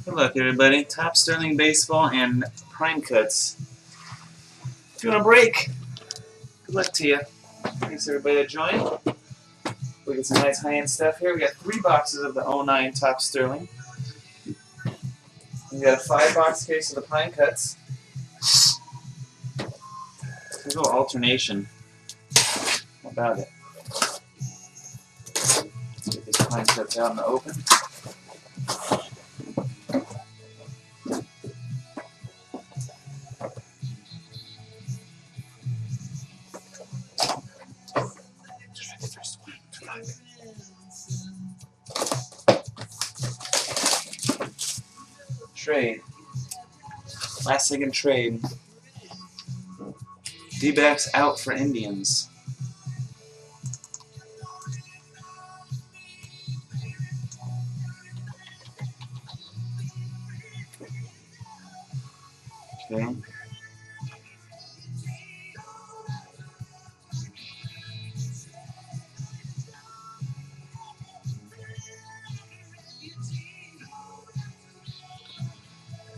Good luck, everybody. Top Sterling Baseball and Prime Cuts. If you want a break, good luck to you. Thanks, everybody, that joined. We got some nice high-end stuff here. We got 3 boxes of the 09 Top Sterling. We got a 5-box case of the Prime Cuts. There's a little alternation. How about it? Let's get these Prime Cuts out in the open. Trade. Last second trade. Dbacks out for Indians. Okay.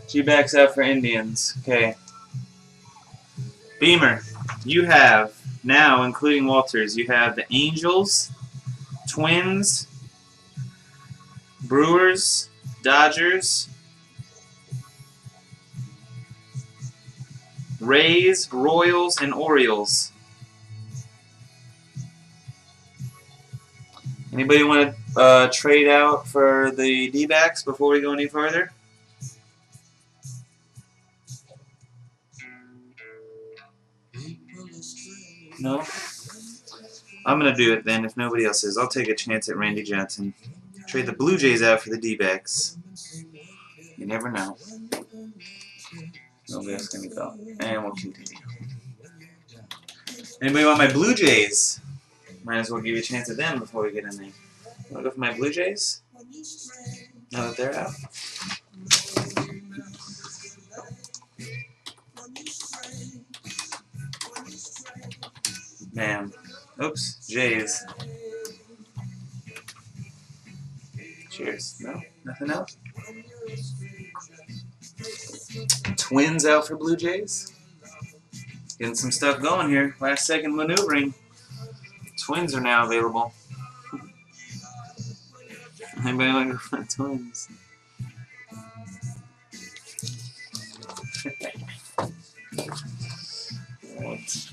Dbacks out for Indians. Okay. Beamer, you have now, including Walters, you have the Angels, Twins, Brewers, Dodgers, Rays, Royals, and Orioles. Anybody want to trade out for the D-backs before we go any further? No? I'm going to do it then if nobody else is. I'll take a chance at Randy Johnson. Trade the Bluejays out for the D-backs. You never know. Nobody else going to go. And we'll continue. Anybody want my Bluejays? Might as well give you a chance at them before we get in there. Want to go for my Bluejays? Now that they're out? Man. Oops. Jays. Cheers. No? Nothing else? Twins out for Blue Jays. Getting some stuff going here. Last second maneuvering. Twins are now available. Anybody want to go for the Twins? What?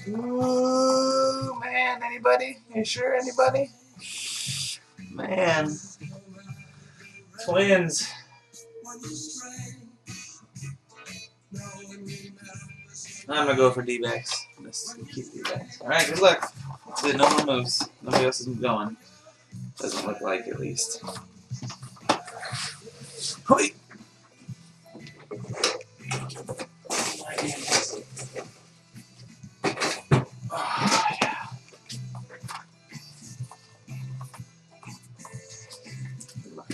Ooh, man, anybody? You sure, anybody? Man. Twins. I'm gonna go for D-backs. Let's keep D-backs. Alright, good luck. That's it, no more moves. Nobody else isn't going. Doesn't look like, at least. Hoi! Oh, yeah. Good luck.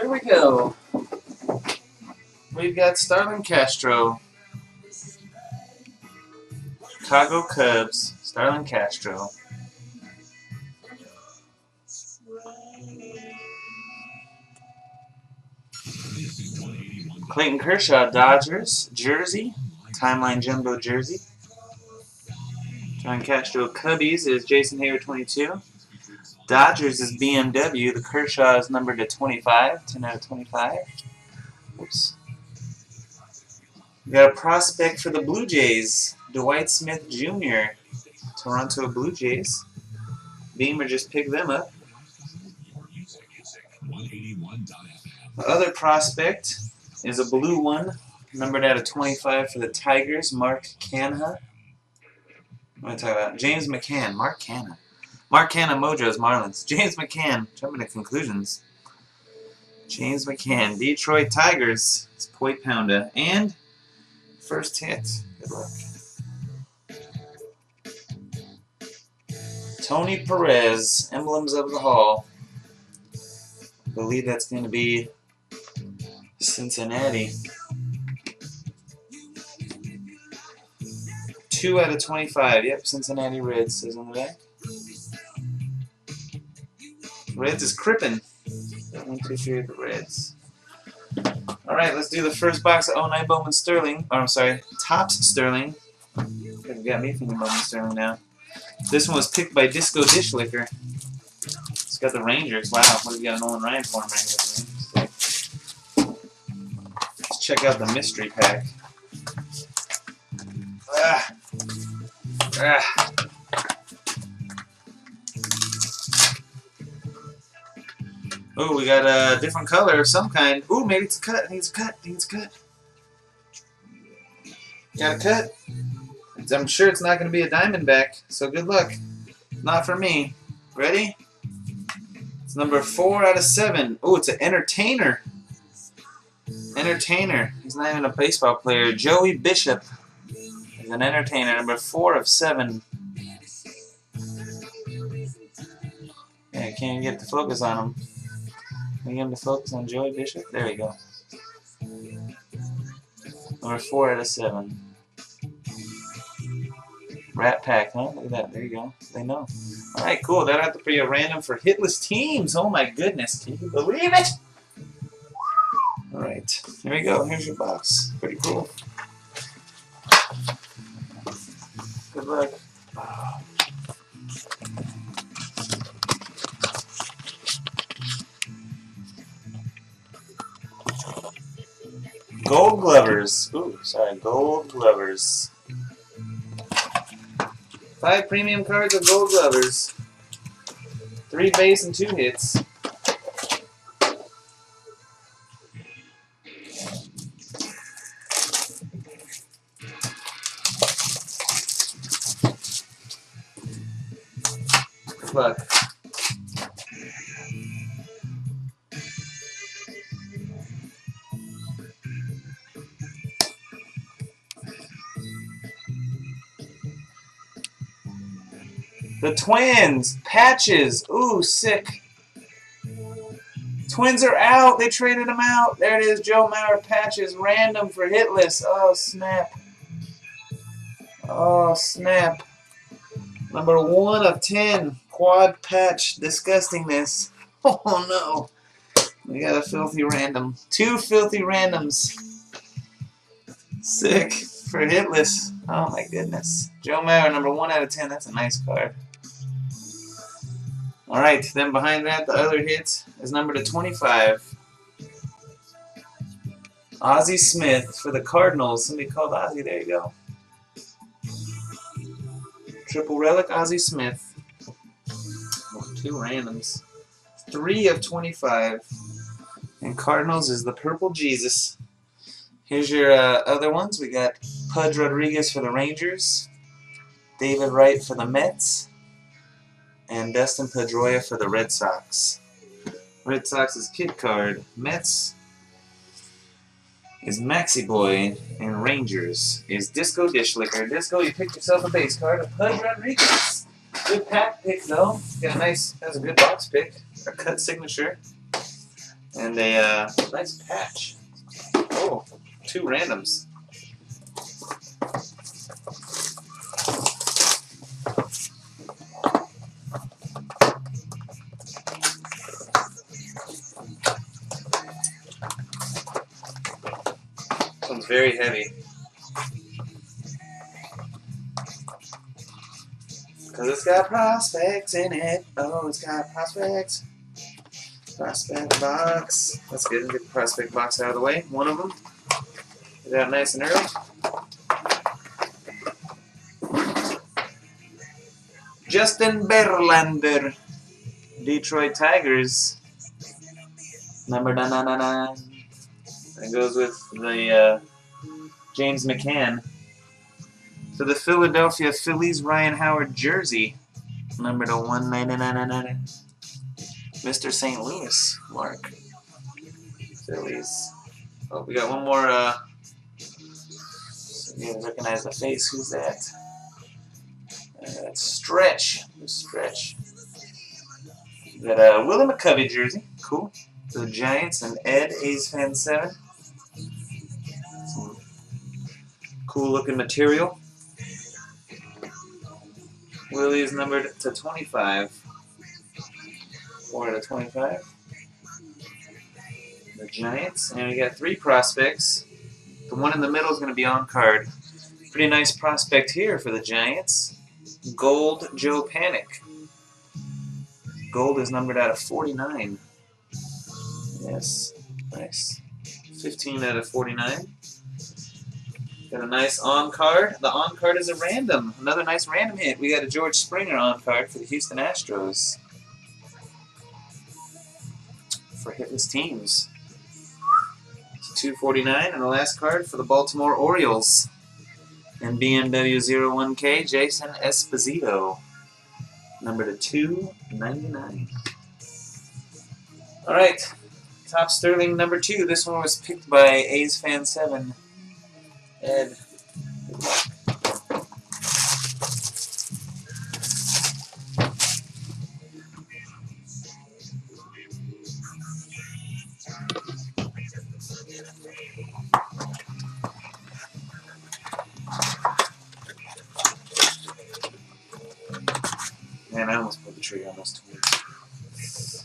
Here we go. We've got Starlin Castro, Chicago Cubs, Starlin Castro. Clayton Kershaw, Dodgers, jersey, Timeline Jumbo jersey. Starlin Castro, Cubbies is Jason Hayward 22. Dodgers is BMW. The Kershaw is numbered to 25, 10 out of 25. Oops. We got a prospect for the Blue Jays, Dwight Smith Jr., Toronto Blue Jays. Beamer just picked them up. The other prospect is a blue one, numbered out of 25 for the Tigers, Mark Canha. What am I talking about? James McCann, Mark Canha. Mark Canha, Mojo's Marlins. James McCann, jumping to conclusions. James McCann, Detroit Tigers. It's poipounda. And first hit. Good luck. Tony Perez, Emblems of the Hall. I believe that's going to be Cincinnati. 2 out of 25. Yep, Cincinnati Reds says on the back. Reds is crippin'. 1, 2, 3 of the Reds. Alright, let's do the first box of 09 Bowman Sterling. Or, I'm sorry, Topps Sterling. You've got me thinking Bowman Sterling now. This one was picked by discodishlicker. It's got the Rangers. Wow, what have you got an Nolan Ryan for him right here? Let's check out the mystery pack. Oh, we got a different color of some kind. Oh, maybe it's a cut. I think it's a cut. I think it's a cut. Got a cut. I'm sure it's not going to be a Diamondback, so good luck. Not for me. Ready? It's number 4 out of 7. Oh, it's an entertainer. Entertainer. He's not even a baseball player. Joey Bishop is an entertainer. Number 4 of 7. Yeah, I can't even get the focus on him. Can you get him to focus on Joey Bishop? There we go. Number 4 out of 7. Rat Pack, huh? Look at that. There you go. They know. Alright, cool. That'll have to be a random for hitless teams. Oh my goodness. Can you believe it? Alright. Here we go. Here's your box. Pretty cool. Good luck. Gold Glovers. Ooh, sorry. Gold Glovers. 5 premium cards of Gold Glovers. 3 base and 2 hits. Good luck. The Twins, Patches, ooh, sick. Twins are out, they traded them out. There it is, Joe Mauer, Patches, random for hitless. Oh, snap. Oh, snap. Number 1 of 10, quad patch, disgustingness. Oh, no. We got a filthy random. 2 filthy randoms. Sick for hitless. Oh, my goodness. Joe Mauer, number 1 out of 10, that's a nice card. Alright, then behind that, the other hit is number to 25. Ozzie Smith for the Cardinals. Somebody called Ozzie. There you go. Triple relic, Ozzie Smith. Oh, 2 randoms. 3 of 25. And Cardinals is the Purple Jesus. Here's your other ones. We got Pudge Rodriguez for the Rangers. David Wright for the Mets. And Dustin Pedroia for the Red Sox. Red Sox is Kid Card. Mets is Maxi Boy. And Rangers is Disco Dishlicker. Disco, you picked yourself a base card of Pudge Rodriguez. Good pack pick, though. Got a nice, that's a good box pick. A cut signature. And a nice patch. Oh, 2 randoms. This one's very heavy. Because it's got prospects in it. Oh, it's got prospects. Prospect box. That's good. Get the prospect box out of the way. One of them. Get it out nice and early. Justin Verlander. Detroit Tigers. Number 999. That goes with the James McCann. For the Philadelphia Phillies, Ryan Howard jersey. Number to 199. Mr. St. Louis, Mark. Phillies. Oh, we got one more. So you guys recognize the face. Who's that? That's Stretch. Who's Stretch? We got a Willie McCovey jersey. Cool. For the Giants and Ed A's Fan 7. Some cool looking material. Willie is numbered to 25. 4 out of 25. The Giants. And we got 3 prospects. The one in the middle is going to be on card. Pretty nice prospect here for the Giants. Gold Joe Panic. Gold is numbered out of 49. Yes, nice. 15 out of 49. Got a nice on card. The on card is a random. Another nice random hit. We got a George Springer on card for the Houston Astros. For hitless teams. 249, and the last card for the Baltimore Orioles. And BMW 01K, Jason Esposito. Number to 299. Alright, Top Sterling number 2. This one was picked by A's Fan 7. Ed, good luck. Man, I almost pulled the trigger on those twins.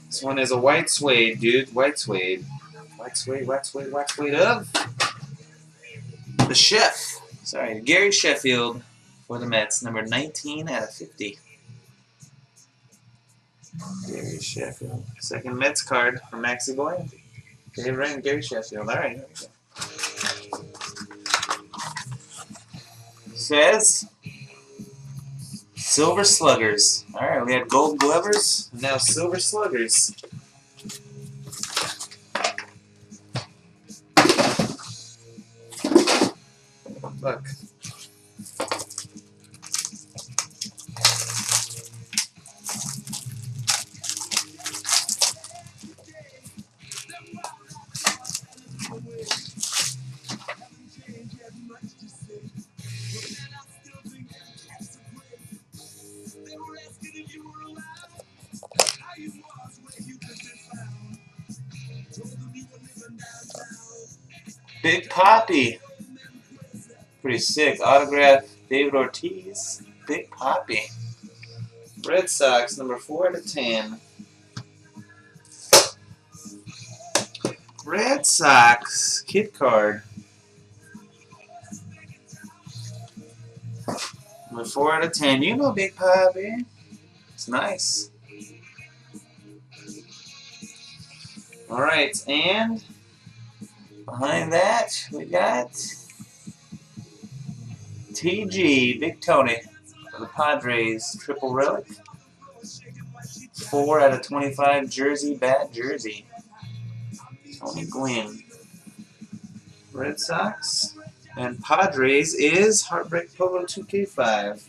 This one is a white suede, dude. White suede. White suede, white suede, white suede of the Chef. Sorry, Gary Sheffield for the Mets. Number 19 out of 50. Gary Sheffield. Second Mets card for Maxie Boy. Dave Ryan, Gary Sheffield. Alright, here we go. Says Silver Sluggers. Alright, we had Gold Glovers, now Silver Sluggers. Look. Big Poppy. Pretty sick. Autograph David Ortiz. Big Poppy. Red Sox, number 4 out of 10. Red Sox kit card. Number 4 out of 10. You know Big Poppy. It's nice. Alright, and behind that, we got TG, Big Tony, for the Padres, triple relic. 4 out of 25 jersey, bat jersey. Tony Gwynn. Red Sox. And Padres is Heartbreak Polo 2K5.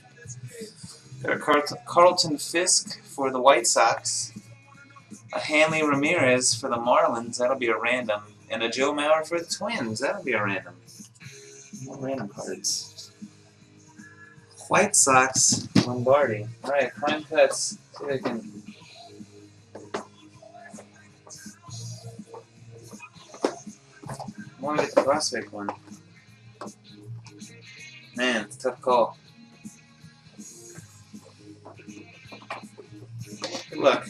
Got a Carlton Fisk for the White Sox. A Hanley Ramirez for the Marlins. That'll be a random. And a Joe Mauer for the Twins. That'll be a random. More random cards. White Sox, Lombardi. Alright, Prime Cuts. See if I can. I want to get the prospect one. Man, it's a tough call. Good luck.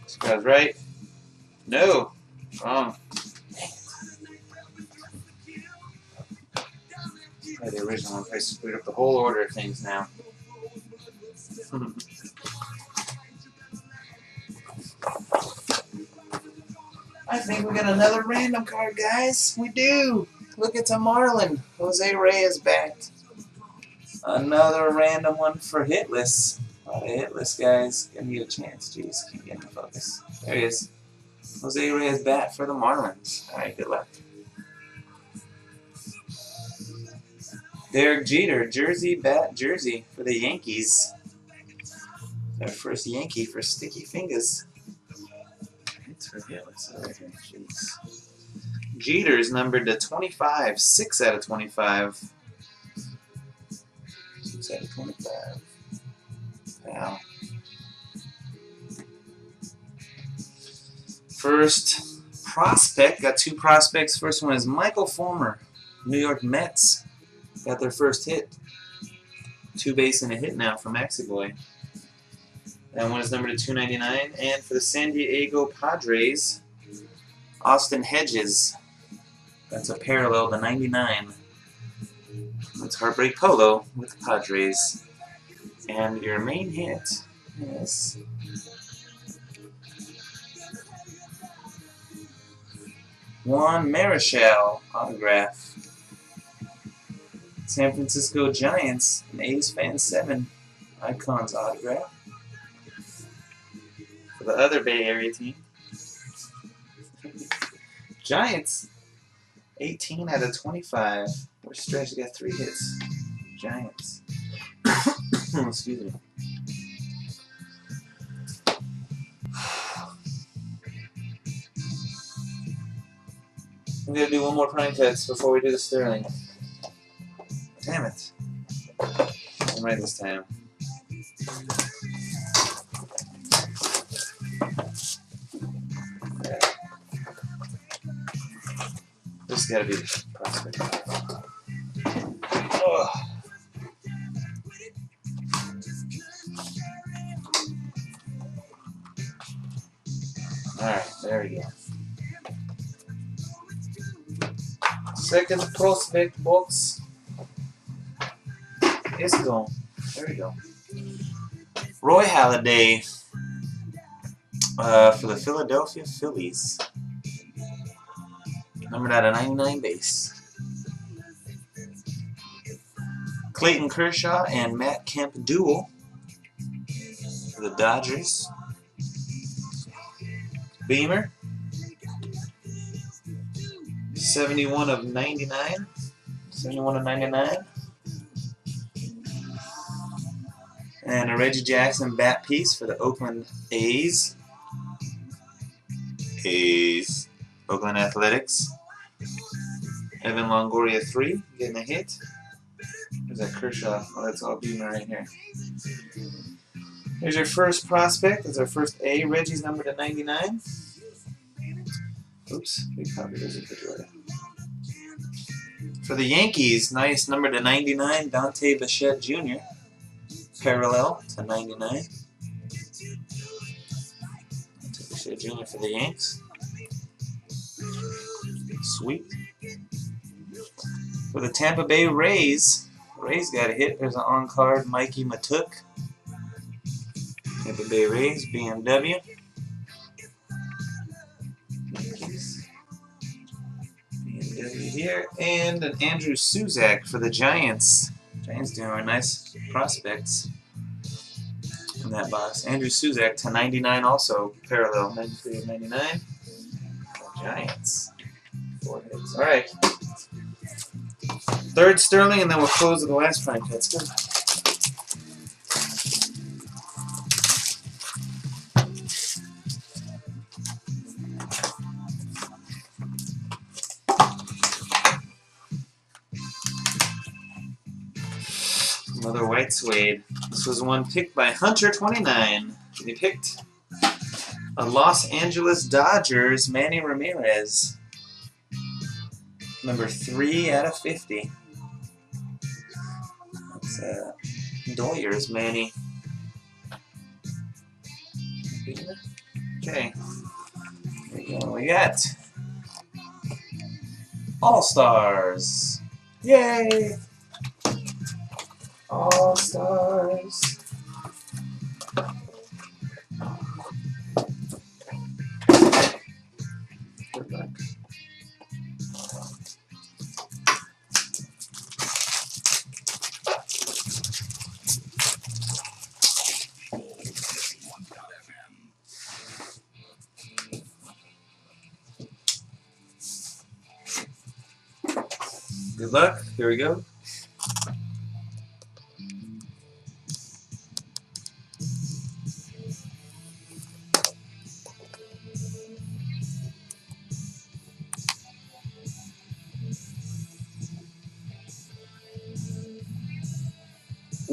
This guy's right. No. Wrong. Probably the original one. I screwed up the whole order of things now. I think we got another random card, guys. We do. Look, it's a Marlin. Jose Reyes bat. Another random one for hitless. A lot of hitless guys. Give me a chance. Jeez, keep getting the focus. There he is. Jose Reyes bat for the Marlins. Alright, good luck. Derek Jeter, jersey, bat, jersey for the Yankees. Their first Yankee for Sticky Fingaz. It's for hitless. Alright, jeez. Jeter's numbered to 25, 6 out of 25. 6 out of 25. Wow. First prospect, got 2 prospects. First one is Michael Fulmer, New York Mets. Got their first hit. 2 base and a hit now for Maxi Boy. That one is numbered to 299. And for the San Diego Padres, Austin Hedges. That's a parallel to 99. That's Heartbreak Polo with the Padres. And your main hit is Juan Marichal autograph. San Francisco Giants, an A's Fan 7 Icons autograph. For the other Bay Area team, Giants, 18 out of 25. We're stretched, got 3 hits. Giants. Excuse me. I'm going to do one more prime cuts before we do the Sterling. Damn it. I'm right this time. Okay. This has got to be the prospect. Oh. Alright, there we go. Second prospect box is gone. There we go. Roy Halladay for the Philadelphia Phillies. Numbered out of 99 base. Clayton Kershaw and Matt Kemp duel for the Dodgers. Beamer. 71 of 99. 71 of 99. And a Reggie Jackson bat piece for the Oakland A's. Oakland Athletics. Evan Longoria 3, getting a hit. There's that Kershaw. Oh, that's all Beamer right here. Here's your first prospect. That's our first A. Reggie's numbered to 99. Oops, big copy goes into Jordan. For the Yankees, nice number to 99, Dante Bichette Jr. Parallel to 99. Dante Bichette Jr. for the Yanks. Sweet. For the Tampa Bay Rays, Rays got a hit. There's an on-card Mikey Matuk. Tampa Bay Rays, BMW. BMW here. And an Andrew Suzak for the Giants. Giants doing nice prospects in that box. Andrew Suzak to 99 also. Parallel, 93 and 99. Giants. 4 hits. Alright. Third Sterling, and then we'll close with the last prime cuts. Good. Another white suede. This was one picked by Hunter29. And he picked a Los Angeles Dodgers Manny Ramirez. Number 3 out of 50. That's Doyer's Manny. Okay. Here we go. We got All-Stars. Yay! All-Stars. Good luck. Good luck. Here we go.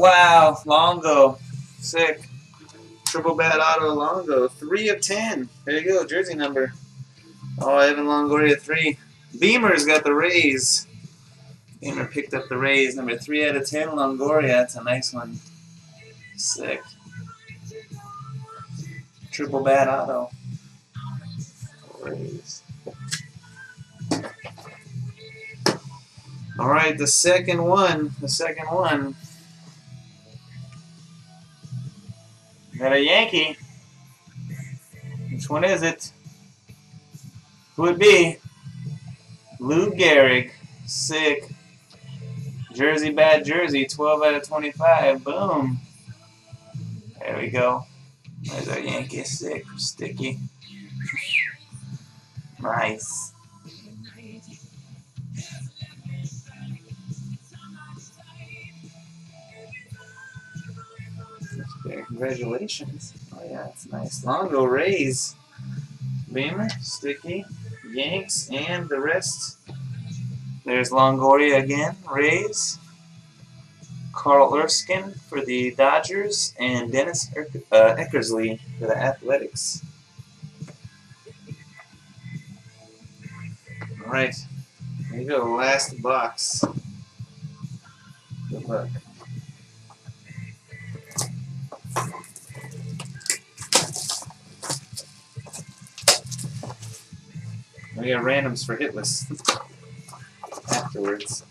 Wow, Longo. Sick. Triple bad auto Longo. 3 of 10. There you go, jersey number. Oh, Evan Longoria 3. Beamer's got the Rays. Beamer picked up the Rays. Number 3 out of 10, Longoria. That's a nice one. Sick. Triple bad auto. Rays. Alright, the second one. Got a Yankee. Which one is it? Who would it be? Lou Gehrig. Sick. Jersey, bad jersey. 12 out of 25. Boom. There we go. There's our Yankee. Sick. Sticky. Nice. There, congratulations. Oh yeah, it's nice. Longo Rays. Beamer, Sticky, Yanks, and the rest. There's Longoria again, Rays. Carl Erskine for the Dodgers, and Dennis Eckersley for the Athletics. Alright, here you go, last box. Good luck. We got randoms for hitless afterwards.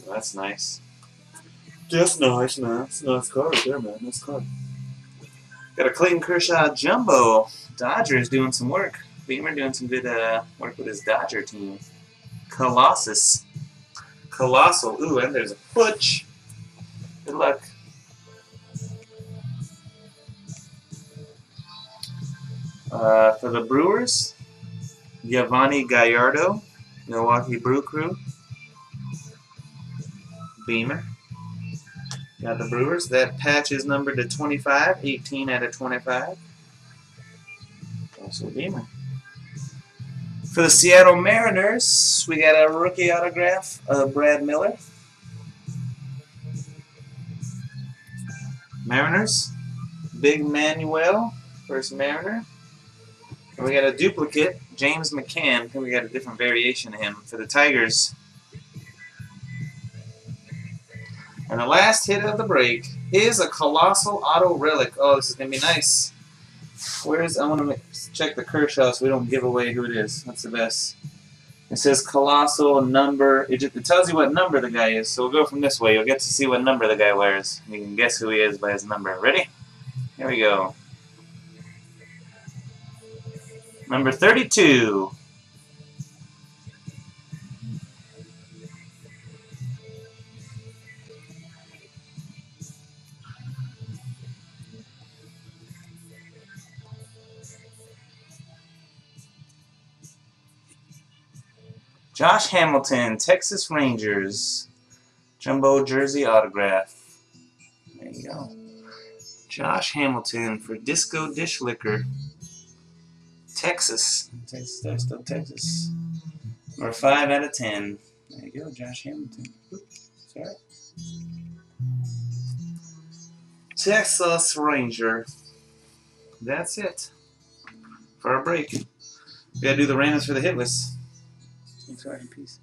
That's nice. Just nice, man. It's a nice card there, man. Nice card. Got a Clayton Kershaw jumbo. Dodgers doing some work. Beamer doing some good work with his Dodger team. Colossus. Colossal. Ooh, and there's a Butch. Good luck. For the Brewers, Giovanni Gallardo, Milwaukee Brew Crew. Beamer. Got the Brewers. That patch is numbered to 25, 18 out of 25. Also Beamer. For the Seattle Mariners, we got a rookie autograph of Brad Miller. Mariners. Big Manuel, first Mariner. And we got a duplicate, James McCann. I think we got a different variation of him for the Tigers. And the last hit of the break is a Colossal Auto Relic. Oh, this is going to be nice. I want to check the Kershaw so we don't give away who it is. That's the best. It says Colossal number. It tells you what number the guy is. So we'll go from this way. You'll get to see what number the guy wears. You can guess who he is by his number. Ready? Here we go. Number 32. Josh Hamilton, Texas Rangers. Jumbo jersey autograph. There you go. Josh Hamilton for discodishlicker. Texas. There's still Texas. Or 5 out of 10. There you go, Josh Hamilton. Oops, sorry. Texas Ranger. That's it. For our break. We gotta do the randoms for the hitless. Sorry, peace.